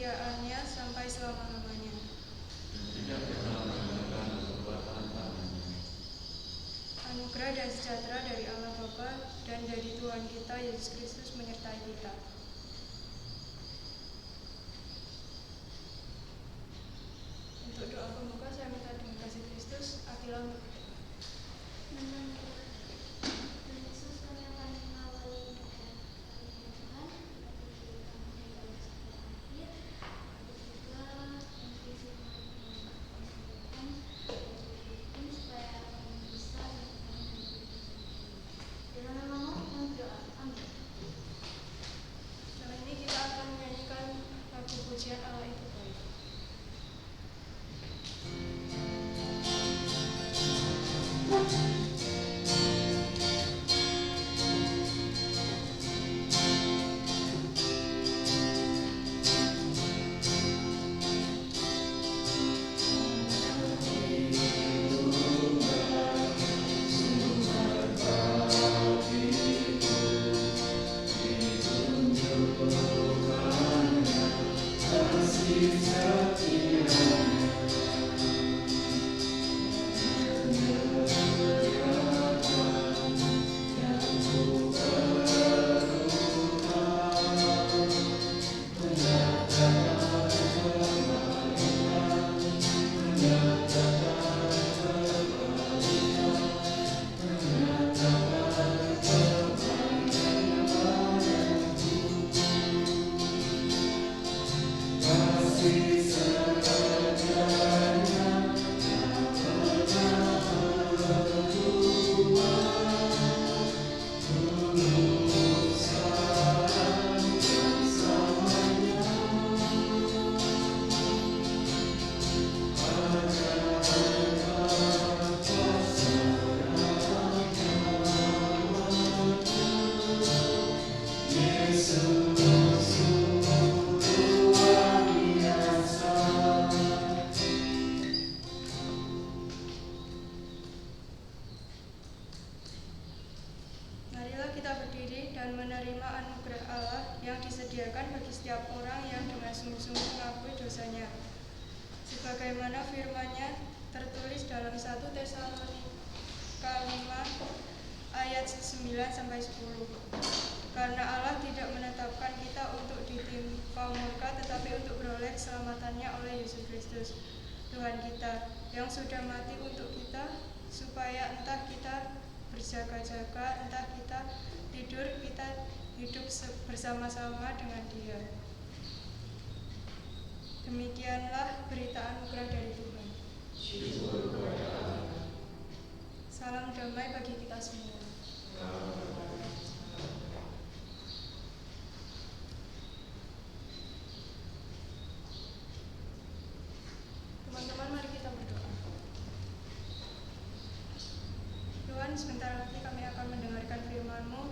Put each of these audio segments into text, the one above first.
kesetiaannya sampai selama-lamanya. Anugerah dan sejahtera dari Allah Bapa dan dari Tuhan kita Yesus Kristus menyertai kita. Untuk doa pembuka saya minta dengan kasih Kristus, Akila untuk pujian Allah itu baik. Sebagaimana firman-Nya tertulis dalam 1 Tesalonika 5 ayat 9-10. Karena Allah tidak menetapkan kita untuk ditimpa murka, tetapi untuk beroleh keselamatannya oleh Yesus Kristus, Tuhan kita, yang sudah mati untuk kita, supaya entah kita berjaga-jaga, entah kita tidur, kita hidup bersama-sama dengan Dia. Demikianlah berita anugerah dari Tuhan. Salam damai bagi kita semua. Teman-teman, mari kita berdoa. Tuhan, sebentar lagi kami akan mendengarkan firman-Mu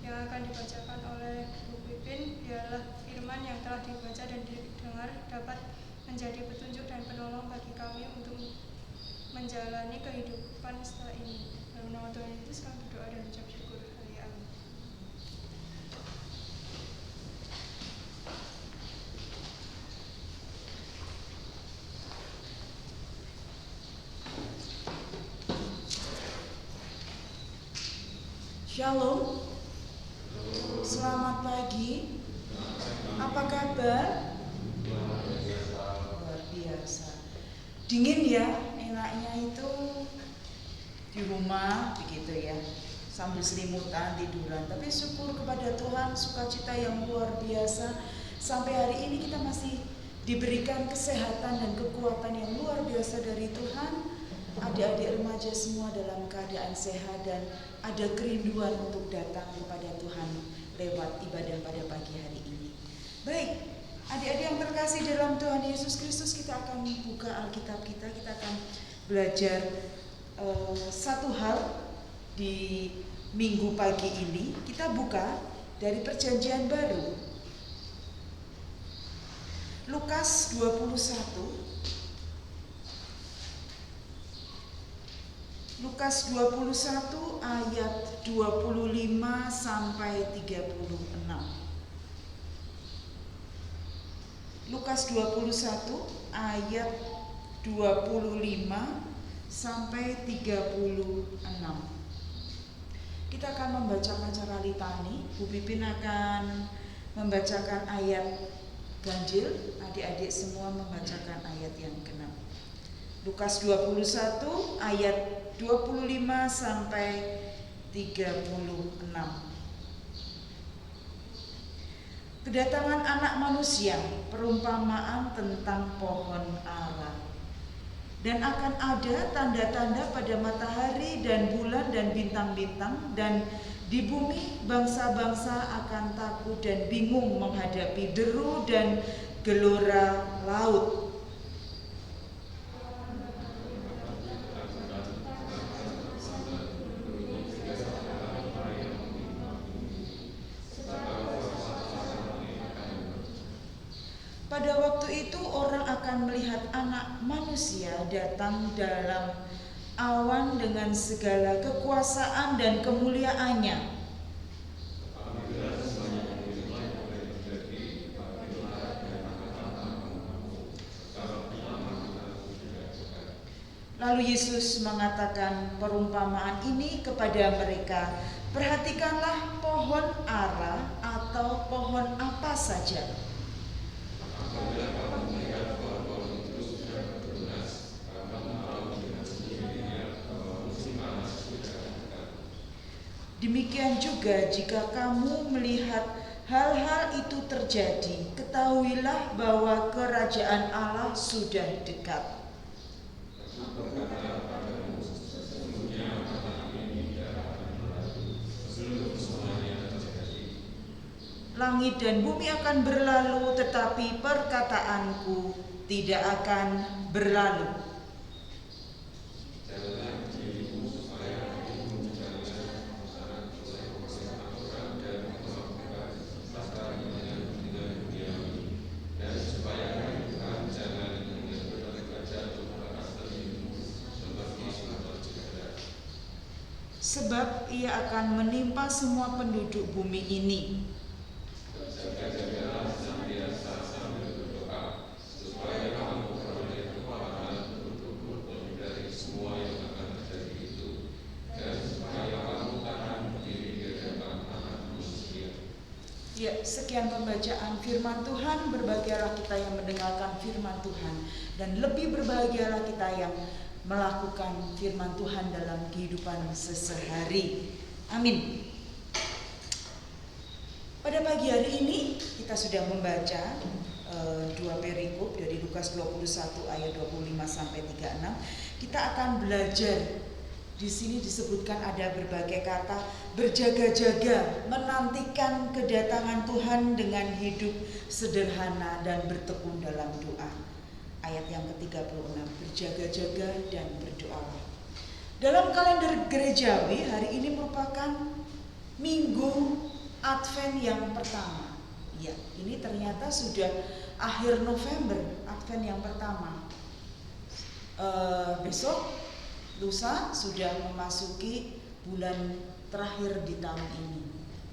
yang akan dibacakan oleh Bu Pipin. Biarlah firman yang telah dibaca dan didengar dapat menjadi petunjuk dan penolong bagi kami untuk menjalani kehidupan setelah ini. Dalam nama Tuhan Yesus kami berdoa dan ucap syukur. Amin. Shalom. Selamat pagi. Apa kabar? Luar biasa. Dingin ya, enaknya itu di rumah begitu ya, sambil selimutan tiduran. Tapi syukur kepada Tuhan, sukacita yang luar biasa. Sampai hari ini kita masih diberikan kesehatan dan kekuatan yang luar biasa dari Tuhan. Adik-adik remaja semua dalam keadaan sehat dan ada kerinduan untuk datang kepada Tuhan lewat ibadah pada pagi hari ini. Baik, adik-adik yang terkasih dalam Tuhan Yesus Kristus, kita akan buka Alkitab kita akan belajar satu hal di minggu pagi ini. Kita buka dari Perjanjian Baru, Lukas 21. Lukas 21 ayat 25 sampai 36. Lukas 21 ayat 25 sampai 36. Kita akan membacakan secara litani. Bu Pipin akan membacakan ayat ganjil, adik-adik semua membacakan ayat yang genap. Lukas 21 ayat 25 sampai 36. Kedatangan anak manusia, perumpamaan tentang pohon ara. Dan akan ada tanda-tanda pada matahari dan bulan dan bintang-bintang, dan di bumi bangsa-bangsa akan takut dan bingung menghadapi deru dan gelora laut. Pada waktu itu orang akan melihat anak manusia datang dalam awan dengan segala kekuasaan dan kemuliaannya. Lalu Yesus mengatakan perumpamaan ini kepada mereka. Perhatikanlah pohon ara atau pohon apa saja. Demikian juga jika kamu melihat hal-hal itu terjadi, ketahuilah bahwa kerajaan Allah sudah dekat. Langit dan bumi akan berlalu, tetapi perkataanku tidak akan berlalu. Sebab ia akan menimpa semua penduduk bumi ini. Ya, sekian pembacaan firman Tuhan. Berbahagialah kita yang mendengarkan firman Tuhan, dan lebih berbahagialah kita yang melakukan firman Tuhan dalam kehidupan sehari-hari. Amin. Pada pagi hari ini kita sudah membaca dua perikop dari Lukas 21 ayat 25 sampai 36. Kita akan belajar. Di sini disebutkan ada berbagai kata, berjaga-jaga, menantikan kedatangan Tuhan dengan hidup sederhana dan bertekun dalam doa. Ayat yang ke-36, berjaga-jaga dan berdoalah. Dalam kalender gerejawi, hari ini merupakan Minggu Advent yang pertama. Ya, ini ternyata sudah akhir November, Advent yang pertama. Besok lusa sudah memasuki bulan terakhir di tahun ini.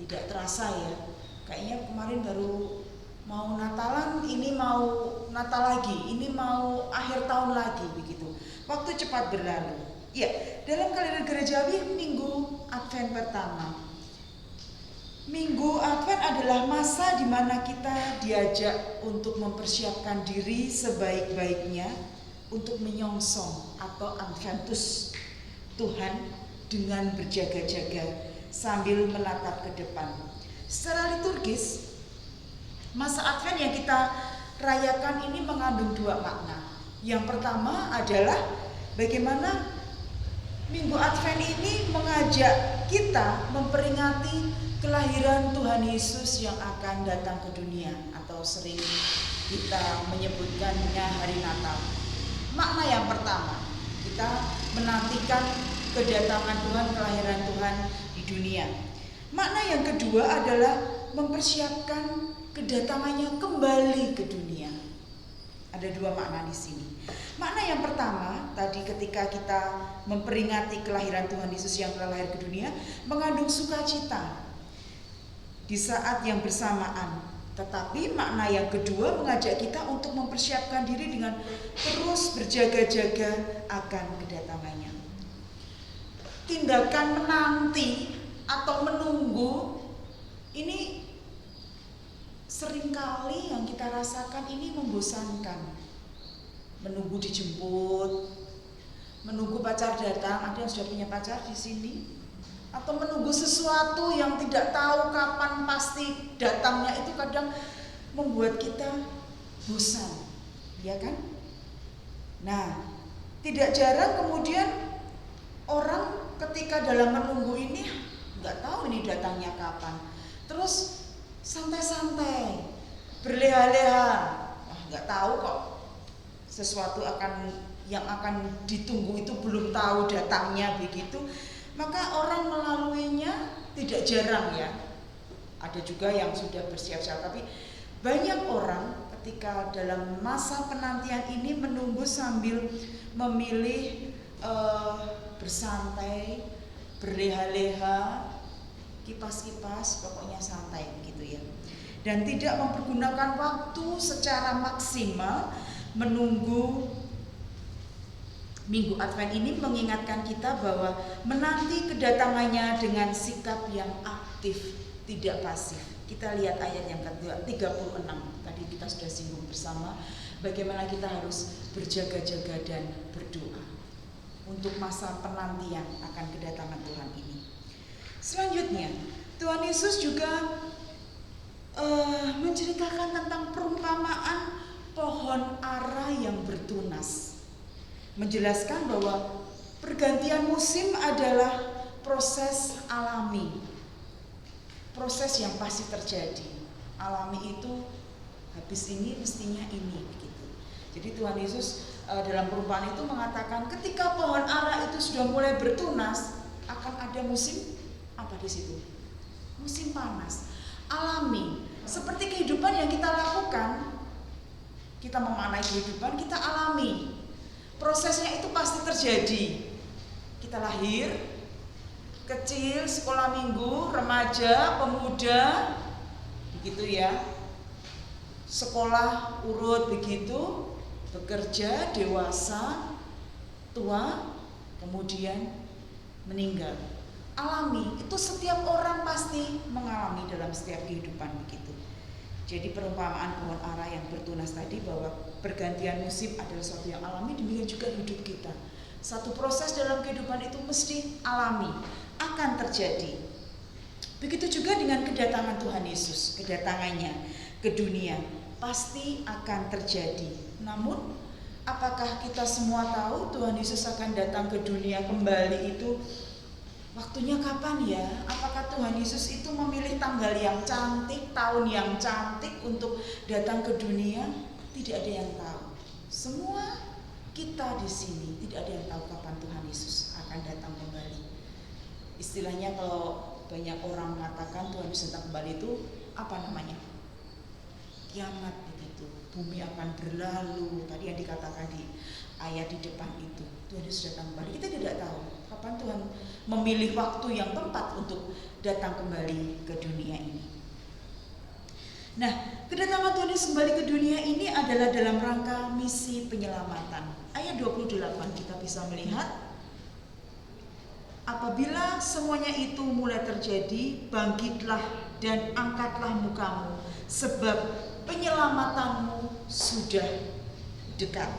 Tidak terasa ya, kayaknya kemarin baru mau Natalan, ini mau Natal lagi, ini mau akhir tahun lagi begitu. Waktu cepat berlalu. Ya, dalam kalender gerejawi Minggu Advent pertama. Minggu Advent adalah masa di mana kita diajak untuk mempersiapkan diri sebaik-baiknya untuk menyongsong atau adventus Tuhan dengan berjaga-jaga sambil menatap ke depan. Secara liturgis, masa Advent yang kita rayakan ini mengandung dua makna. Yang pertama adalah bagaimana Minggu Advent ini mengajak kita memperingati kelahiran Tuhan Yesus yang akan datang ke dunia, atau sering kita menyebutkannya hari Natal. Makna yang pertama, kita menantikan kedatangan Tuhan, kelahiran Tuhan di dunia. Makna yang kedua adalah mempersiapkan kedatangannya kembali ke dunia. Ada dua makna di sini. Makna yang pertama, tadi ketika kita memperingati kelahiran Tuhan Yesus yang telah lahir ke dunia, mengandung sukacita. Di saat yang bersamaan, Tetapi makna yang kedua mengajak kita untuk mempersiapkan diri dengan terus berjaga-jaga akan kedatangannya. Tindakan menanti atau menunggu ini seringkali yang kita rasakan ini membosankan. Menunggu dijemput, menunggu pacar datang. Ada yang sudah punya pacar di sini? Atau menunggu sesuatu yang tidak tahu kapan pasti datangnya, itu kadang membuat kita bosan, ya kan? Nah, tidak jarang kemudian orang ketika dalam menunggu ini nggak tahu ini datangnya kapan, terus santai-santai, berleha-leha, nggak tahu kok sesuatu yang akan ditunggu itu belum tahu datangnya begitu, maka orang melaluinya tidak jarang ya. Ada juga yang sudah bersiap-siap, tapi banyak orang ketika dalam masa penantian ini menunggu sambil memilih bersantai, berleha-leha, kipas-kipas, pokoknya santai begitu ya. Dan tidak mempergunakan waktu secara maksimal. Menunggu Minggu Advent ini mengingatkan kita bahwa menanti kedatangannya dengan sikap yang aktif, tidak pasif. Kita lihat ayat yang ke-36. Tadi kita sudah singgung bersama bagaimana kita harus berjaga-jaga dan berdoa untuk masa penantian akan kedatangan Tuhan ini. Selanjutnya, Tuhan Yesus juga menceritakan tentang perumpamaan pohon ara yang bertunas, menjelaskan bahwa pergantian musim adalah proses alami, proses yang pasti terjadi. Alami itu habis ini mestinya ini begitu. Jadi Tuhan Yesus dalam perumpamaan itu mengatakan ketika pohon ara itu sudah mulai bertunas, akan ada musim apa di situ? Musim panas, alami. Seperti kehidupan yang kita lakukan, kita memaknai kehidupan, kita alami. Prosesnya itu pasti terjadi. Kita lahir, kecil, sekolah minggu, remaja, pemuda, begitu ya. Sekolah urut begitu, bekerja, dewasa, tua, kemudian meninggal. Alami, itu setiap orang pasti mengalami dalam setiap kehidupan begitu. Jadi perumpamaan pohon ara yang bertunas tadi bahwa pergantian musim adalah sesuatu yang alami, demikian juga hidup kita. Satu proses dalam kehidupan itu mesti alami, akan terjadi. Begitu juga dengan kedatangan Tuhan Yesus, kedatangannya ke dunia pasti akan terjadi. Namun apakah kita semua tahu Tuhan Yesus akan datang ke dunia kembali itu waktunya kapan ya? Apakah Tuhan Yesus itu memilih tanggal yang cantik, tahun yang cantik untuk datang ke dunia? Tidak ada yang tahu. Semua kita di sini tidak ada yang tahu kapan Tuhan Yesus akan datang kembali. Istilahnya kalau banyak orang mengatakan Tuhan Yesus datang kembali itu apa namanya? Kiamat begitu. Bumi akan berlalu. Tadi yang dikatakan di ayat di depan itu. Tuhan Yesus datang kembali. Kita tidak tahu kapan Tuhan memilih waktu yang tepat untuk datang kembali ke dunia ini. Nah, kedatangan Tuhan Yesus kembali ke dunia ini adalah dalam rangka misi penyelamatan. Ayat 28 kita bisa melihat, apabila semuanya itu mulai terjadi, bangkitlah dan angkatlah mukamu, sebab penyelamatanmu sudah dekat.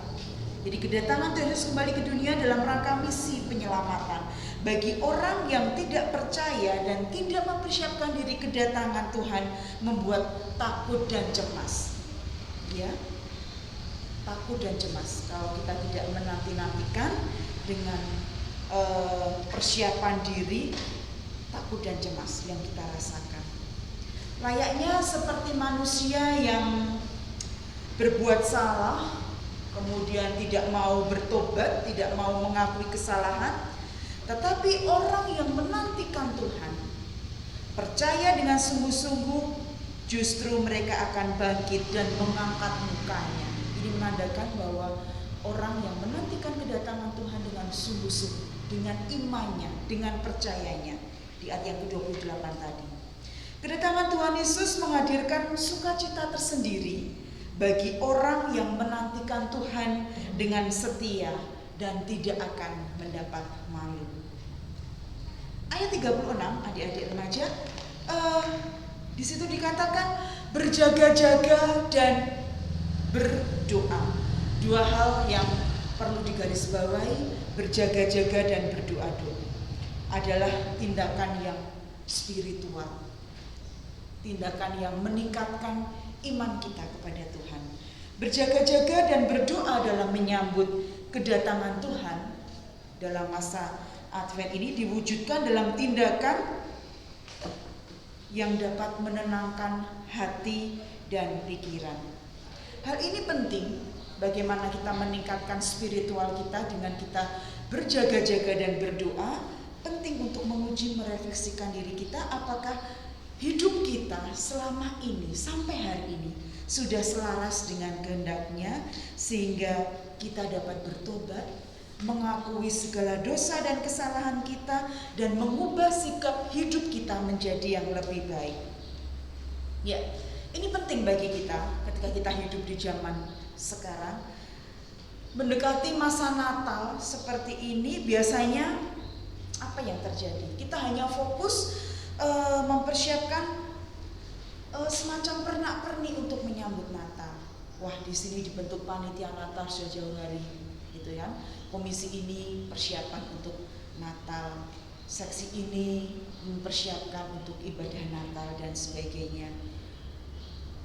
Jadi kedatangan Tuhan Yesus kembali ke dunia dalam rangka misi penyelamatan. Bagi orang yang tidak percaya dan tidak mempersiapkan diri, kedatangan Tuhan membuat takut dan cemas. Ya, takut dan cemas kalau kita tidak menanti-nantikan dengan persiapan diri, takut dan cemas yang kita rasakan. Layaknya seperti manusia yang berbuat salah, kemudian tidak mau bertobat, tidak mau mengakui kesalahan. Tetapi orang yang menantikan Tuhan, percaya dengan sungguh-sungguh, justru mereka akan bangkit dan mengangkat mukanya. Ini menandakan bahwa orang yang menantikan kedatangan Tuhan dengan sungguh-sungguh, dengan imannya, dengan percayanya. Di ayat yang ke-28 tadi. Kedatangan Tuhan Yesus menghadirkan sukacita tersendiri bagi orang yang menantikan Tuhan dengan setia dan tidak akan mendapat malu. Ayat 36, adik-adik remaja, di situ dikatakan berjaga-jaga dan berdoa. Dua hal yang perlu digarisbawahi, berjaga-jaga dan berdoa-doa adalah tindakan yang spiritual, tindakan yang meningkatkan iman kita kepada Tuhan. Berjaga-jaga dan berdoa dalam menyambut kedatangan Tuhan dalam masa Advent ini diwujudkan dalam tindakan yang dapat menenangkan hati dan pikiran. Hal ini penting, bagaimana kita meningkatkan spiritual kita dengan kita berjaga-jaga dan berdoa. Penting untuk menguji, merefleksikan diri kita, apakah hidup kita selama ini sampai hari ini sudah selaras dengan kehendak-Nya sehingga kita dapat bertobat, mengakui segala dosa dan kesalahan kita, dan mengubah sikap hidup kita menjadi yang lebih baik. Ya, ini penting bagi kita ketika kita hidup di zaman sekarang. Mendekati masa Natal seperti ini, biasanya apa yang terjadi? Kita hanya fokus mempersiapkan semacam pernak-pernik untuk menyambut Natal. Wah, di sini dibentuk panitia Natal sudah jauh hari, gitu ya. Komisi ini persiapan untuk Natal, seksi ini mempersiapkan untuk ibadah Natal dan sebagainya.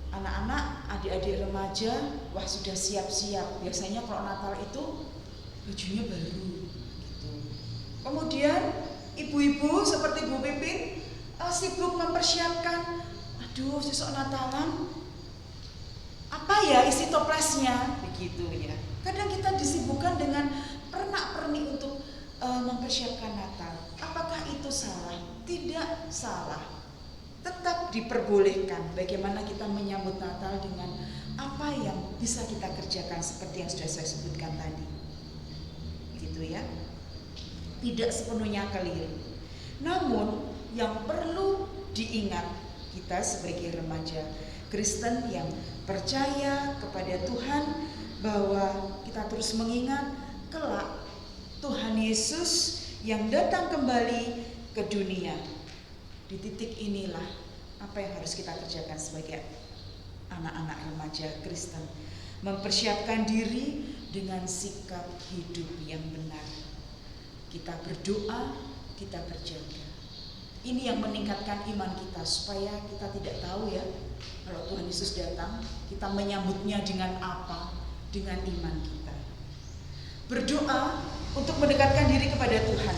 Anak-anak, adik-adik remaja, wah sudah siap-siap. Biasanya kalau Natal itu bajunya baru, gitu. Kemudian ibu-ibu seperti Bu Pipin sibuk mempersiapkan, aduh besok Natalan, apa ya isi toplesnya, begitu ya. Kadang kita disibukkan dengan pernak-pernik untuk mempersiapkan Natal. Apakah itu salah? Tidak salah. Tetap diperbolehkan bagaimana kita menyambut Natal dengan apa yang bisa kita kerjakan seperti yang sudah saya sebutkan tadi. Gitu ya. Tidak sepenuhnya keliru. Namun yang perlu diingat kita sebagai remaja Kristen yang percaya kepada Tuhan, bahwa kita terus mengingat kelak Tuhan Yesus yang datang kembali ke dunia. Di titik inilah apa yang harus kita kerjakan sebagai anak-anak remaja Kristen, mempersiapkan diri dengan sikap hidup yang benar. Kita berdoa, kita berjaga. Ini yang meningkatkan iman kita, supaya kita tidak tahu ya, kalau Tuhan Yesus datang, kita menyambutnya dengan apa? Dengan iman kita. Berdoa untuk mendekatkan diri kepada Tuhan.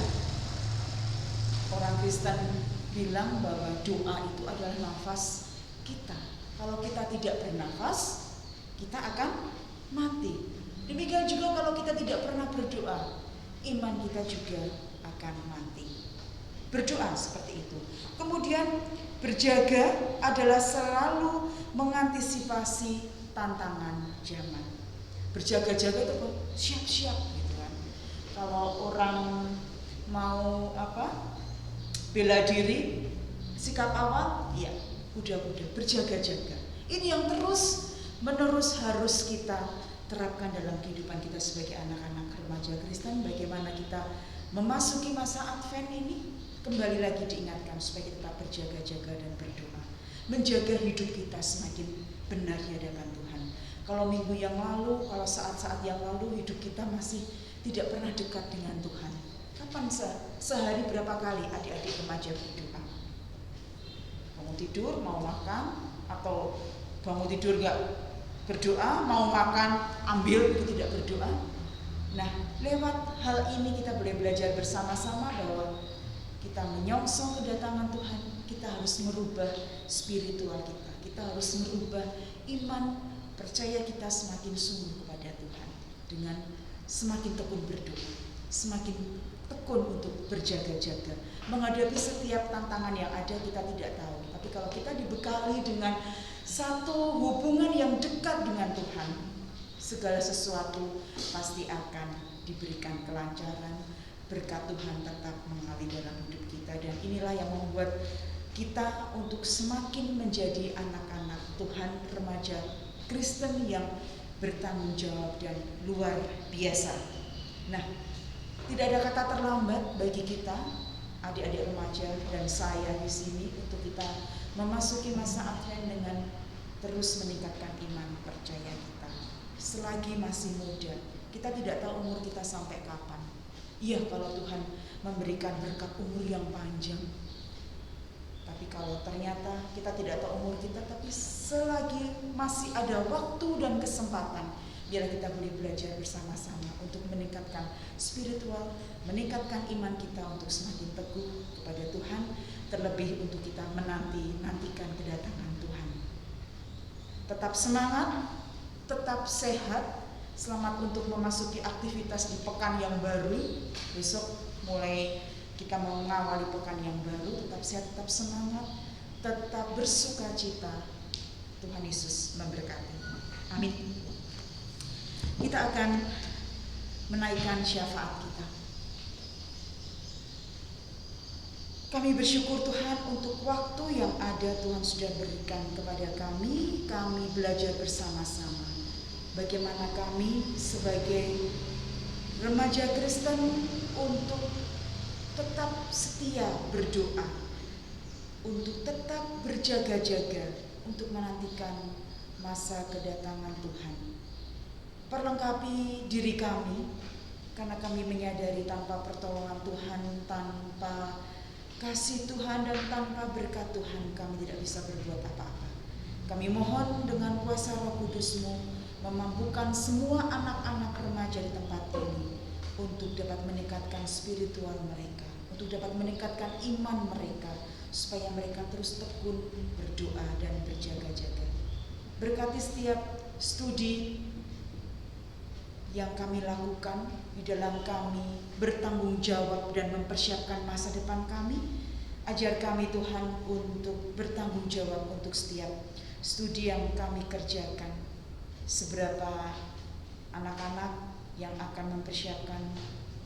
Orang Kristen bilang bahwa doa itu adalah nafas kita. Kalau kita tidak bernafas, kita akan mati. Demikian juga kalau kita tidak pernah berdoa, iman kita juga akan mati. Berdoa seperti itu. Kemudian berjaga adalah selalu mengantisipasi tantangan zaman. Berjaga-jaga itu siap-siap gitu kan. Kalau orang mau bela diri, sikap awal, ya udah berjaga-jaga. Ini yang terus menerus harus kita terapkan dalam kehidupan kita sebagai anak-anak remaja Kristen. Bagaimana kita memasuki masa Advent ini, kembali lagi diingatkan supaya kita tetap berjaga-jaga dan berdoa, menjaga hidup kita semakin benar di hadapan Tuhan. Kalau minggu yang lalu, kalau saat-saat yang lalu hidup kita masih tidak pernah dekat dengan Tuhan, kapan sehari berapa kali adik-adik remaja berdoa? Bangun tidur, mau makan, atau bangun tidur gak berdoa, mau makan, ambil, tidak berdoa. Nah, lewat hal ini kita boleh belajar bersama-sama bahwa kita menyongsong kedatangan Tuhan, kita harus merubah spiritual kita. Kita harus merubah iman, percaya kita semakin sungguh kepada Tuhan. Dengan semakin tekun berdoa, semakin tekun untuk berjaga-jaga. Menghadapi setiap tantangan yang ada kita tidak tahu. Tapi kalau kita dibekali dengan satu hubungan yang dekat dengan Tuhan, segala sesuatu pasti akan diberikan kelancaran. Berkat Tuhan tetap mengalir dalam hidup kita. Dan inilah yang membuat kita untuk semakin menjadi anak-anak Tuhan, remaja Kristen yang bertanggung jawab dan luar biasa. Nah, tidak ada kata terlambat bagi kita, adik-adik remaja dan saya di sini, untuk kita memasuki masa Advent dengan terus meningkatkan iman percaya kita. Selagi masih muda, kita tidak tahu umur kita sampai kapan. Iya, kalau Tuhan memberikan berkat umur yang panjang. Tapi kalau ternyata kita tidak tahu umur kita, tapi selagi masih ada waktu dan kesempatan, biarlah kita boleh belajar bersama-sama untuk meningkatkan spiritual, meningkatkan iman kita untuk semakin teguh kepada Tuhan, terlebih untuk kita menantikan kedatangan Tuhan. Tetap semangat, tetap sehat, selamat untuk memasuki aktivitas di pekan yang baru. Besok mulai kita mau mengawali pekan yang baru. Tetap sehat, tetap semangat, tetap bersuka cita. Tuhan Yesus memberkati. Amin. Kita akan menaikkan syafaat kita. Kami bersyukur Tuhan untuk waktu yang ada Tuhan sudah berikan kepada kami. Kami belajar bersama-sama bagaimana kami sebagai remaja Kristen untuk tetap setia berdoa, untuk tetap berjaga-jaga, untuk menantikan masa kedatangan Tuhan. Perlengkapi diri kami, karena kami menyadari tanpa pertolongan Tuhan, tanpa kasih Tuhan dan tanpa berkat Tuhan, kami tidak bisa berbuat apa-apa. Kami mohon dengan kuasa Roh Kudus-Mu memampukan semua anak-anak remaja di tempat ini untuk dapat meningkatkan spiritual mereka, untuk dapat meningkatkan iman mereka, supaya mereka terus tekun berdoa dan berjaga-jaga. Berkati setiap studi yang kami lakukan di dalam kami bertanggung jawab dan mempersiapkan masa depan kami. Ajar kami Tuhan untuk bertanggung jawab untuk setiap studi yang kami kerjakan. Seberapa anak-anak yang akan mempersiapkan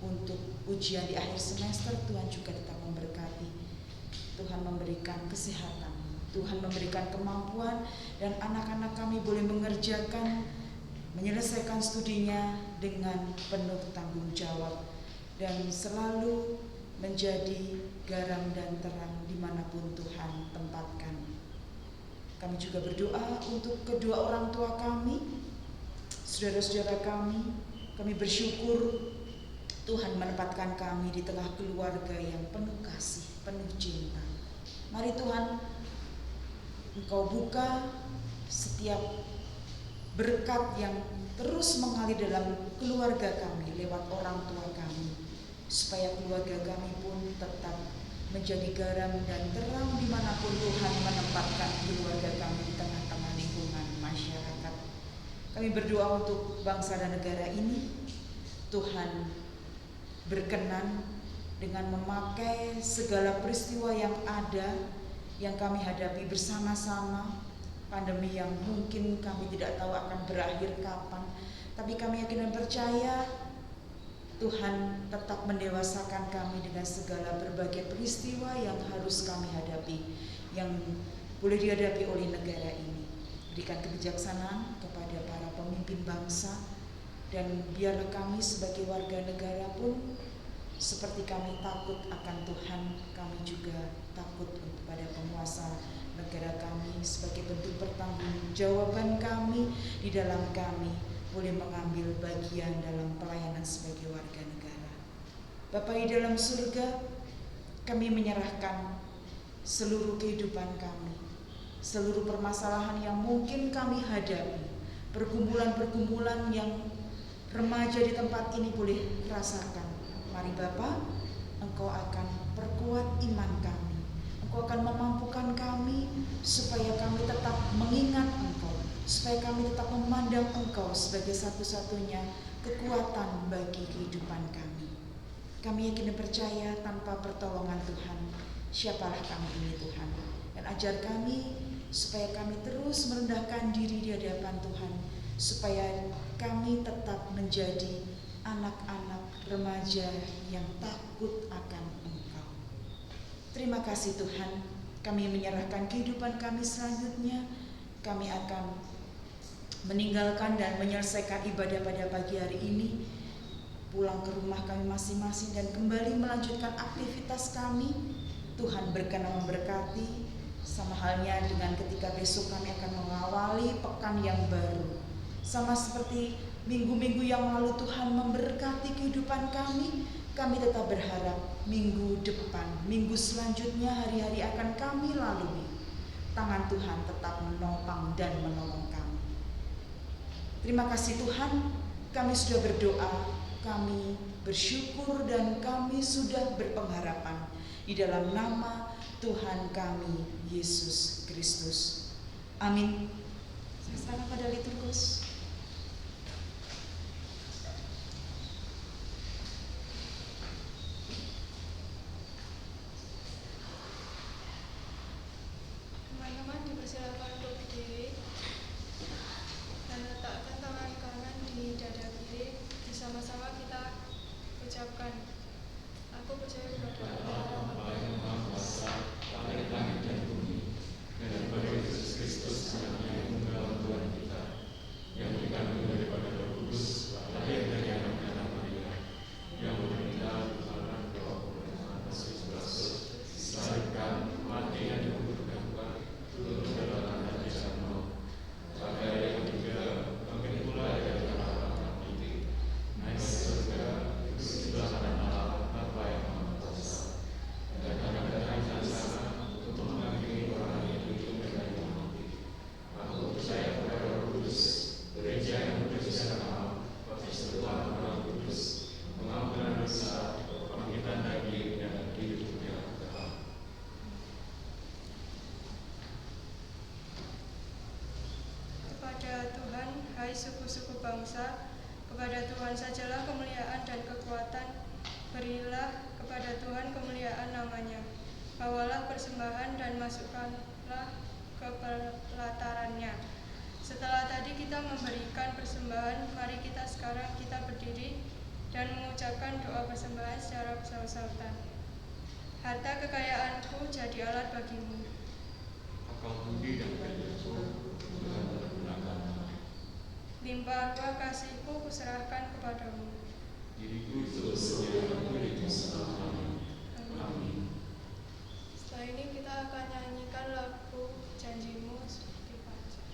untuk ujian di akhir semester, Tuhan juga tetap memberkati. Tuhan memberikan kesehatan, Tuhan memberikan kemampuan, dan anak-anak kami boleh menyelesaikan studinya dengan penuh tanggung jawab dan selalu menjadi garam dan terang dimanapun Tuhan tempatkan. Kami juga berdoa untuk kedua orang tua kami, saudara-saudara kami. Kami bersyukur Tuhan menempatkan kami di tengah keluarga yang penuh kasih, penuh cinta. Mari Tuhan, Engkau buka setiap berkat yang terus mengalir dalam keluarga kami lewat orang tua kami, supaya keluarga kami pun tetap menjadi garam dan terang dimanapun Tuhan menempatkan keluarga kami di tengah-tengah lingkungan masyarakat. Kami berdoa untuk bangsa dan negara ini. Tuhan berkenan dengan memakai segala peristiwa yang ada, yang kami hadapi bersama-sama. Pandemi yang mungkin kami tidak tahu akan berakhir kapan, tapi kami yakin dan percaya Tuhan tetap mendewasakan kami dengan segala berbagai peristiwa yang harus kami hadapi, yang boleh dihadapi oleh negara ini. Berikan kebijaksanaan kepada para pemimpin bangsa, dan biarlah kami sebagai warga negara pun seperti kami takut akan Tuhan, kami juga takut kepada penguasa negara kami, sebagai bentuk pertanggungjawaban kami di dalam kami boleh mengambil bagian dalam pelayanan sebagai warga negara. Bapa di dalam surga, kami menyerahkan seluruh kehidupan kami, seluruh permasalahan yang mungkin kami hadapi, pergumulan-pergumulan yang remaja di tempat ini boleh rasakan. Mari Bapa, Engkau akan perkuat iman kami, Engkau akan memampukan kami supaya kami tetap mengingat Engkau, supaya kami tetap memandang Engkau sebagai satu-satunya kekuatan bagi kehidupan kami. Kami yakin dan percaya tanpa pertolongan Tuhan, siapalah kami ini Tuhan. Dan ajar kami supaya kami terus merendahkan diri di hadapan Tuhan, supaya kami tetap menjadi anak-anak remaja yang takut akan Engkau. Terima kasih Tuhan, Kami menyerahkan kehidupan kami selanjutnya. Kami akan meninggalkan dan menyelesaikan ibadah pada pagi hari ini, pulang ke rumah kami masing-masing dan kembali melanjutkan aktivitas kami. Tuhan berkenan memberkati, sama halnya dengan ketika besok kami akan mengawali pekan yang baru. Sama seperti minggu-minggu yang lalu Tuhan memberkati kehidupan kami. Kami tetap berharap minggu depan, minggu selanjutnya, hari-hari akan kami lalui, tangan Tuhan tetap menopang dan menolong kami. Terima kasih Tuhan, kami sudah berdoa, kami bersyukur dan kami sudah berpengharapan di dalam nama Tuhan kami Yesus Kristus. Amin. Saya serahkan pada liturgus. Teman-teman dipersilakan untuk berdiri dan letakkan tangan kanan di dada kiri. Bersama-sama kita ucapkan, aku percaya kepada Allah yang Maha Kuasa, Bapa langit dan bumi, dan kepada Yesus Kristus, Anaknya yang tunggal Tuhan kita, yang dikandung daripada Roh Kudus, lahir dari anak Maria, yang menderita di tangan Roh Kudus, disalibkan, mati dan dikuburkan, turun ke dalam kerajaan maut. Pada hari yang ketiga, bangkit pula dari orang-orang mati, naik ke surga, di sebelah kanan Allah, Bapa yang Maha Kuasa, dan akan datang di sana untuk mengampuni orang yang hidup dan yang mati. Aku percaya kepada Roh Kudus, gereja yang kudus sama, persekutuan Roh Kudus, pengampunan dosa, pembangkitan daging dan hidup yang kekal. Kepada Tuhan, hai suku-suku bangsa, kepada Tuhan sajalah kemuliaan dan kekuatan. Berilah kepada Tuhan kemuliaan namanya. Bawalah persembahan dan masukkanlah ke pelatarannya. Setelah tadi kita memberikan persembahan, mari sekarang kita berdiri dan mengucapkan doa persembahan secara bersaut-sautan. Harta kekayaanku jadi alat bagimu. Akal budi dan kerjaku Tuhan pergunakan. Limpah ruah kasihku kuserahkan kepadamu. Diriku seluruhnya milikmu selama-lamanya. Amin. Setelah ini kita akan nyanyikan lagu Janjimu Seperti Fajar.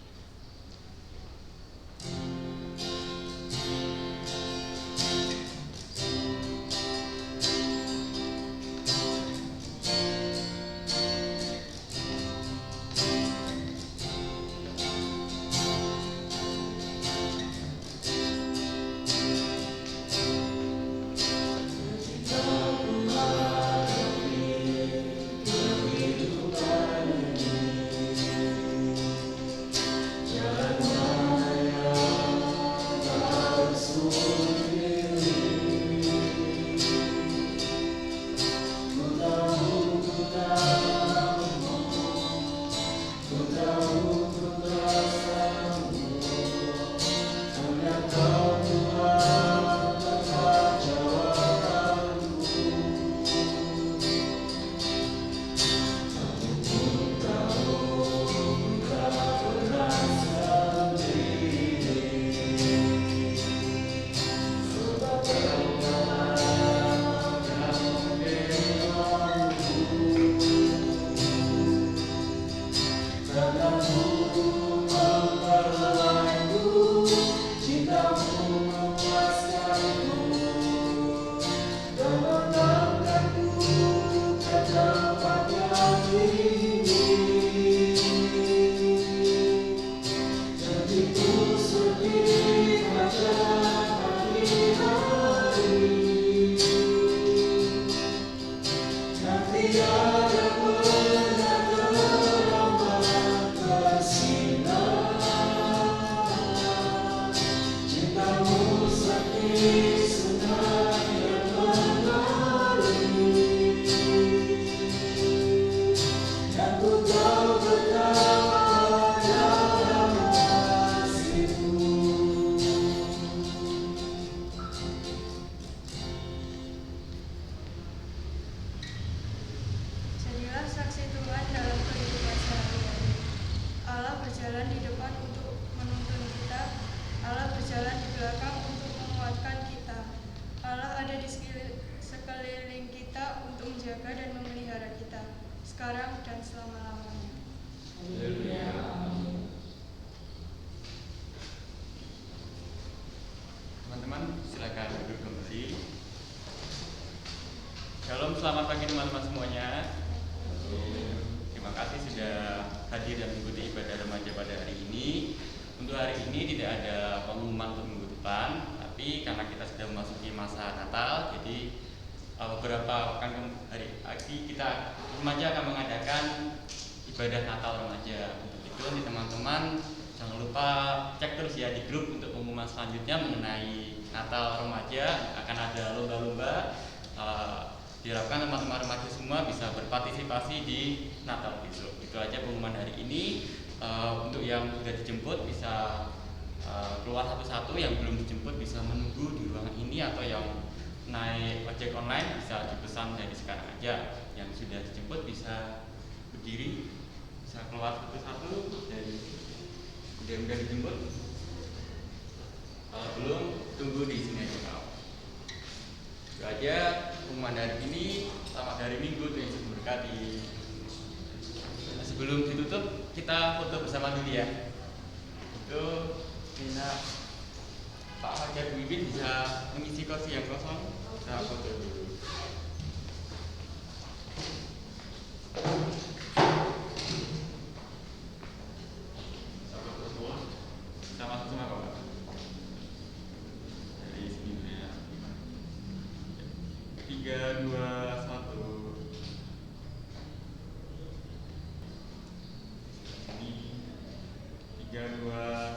Jadilah saksi Tuhan dalam dan selama-lamanya. Haleluya. Teman-teman, silakan duduk kembali. Shalom, selamat pagi teman-teman semuanya. Terima kasih sudah hadir dan mengikuti ibadah remaja pada hari ini. Untuk hari ini tidak ada pengumuman untuk minggu depan, tapi karena kita sudah memasuki masa Natal, jadi beberapa pekan hari lagi kita remaja akan mengadakan ibadah Natal remaja. Untuk itu nih teman-teman, jangan lupa cek terus ya di grup untuk pengumuman selanjutnya mengenai Natal remaja. Akan ada lomba-lomba. Diharapkan teman-teman remaja semua bisa berpartisipasi di Natal besok. Itu aja pengumuman hari ini. Untuk yang sudah dijemput bisa keluar satu-satu, yang belum dijemput bisa menunggu di ruangan ini, atau yang naik ojek online bisa dipesan dari sekarang aja. Yang sudah dijemput bisa berdiri, bisa keluar satu-satu dari yang sudah dijemput. Kalau belum, tunggu di sini aja kau. Itu aja pengumuman hari ini. Selamat hari Minggu, Tuhan Yesus memberkati. Sebelum ditutup, kita foto bersama dulu ya. Itu bisa Pak Fajar Wiwin bisa mengisi kursi yang kosong. Kita foto dulu. Sama-sama Pak. Dari sini ya. 3, 2, 1. Ini 3, 2,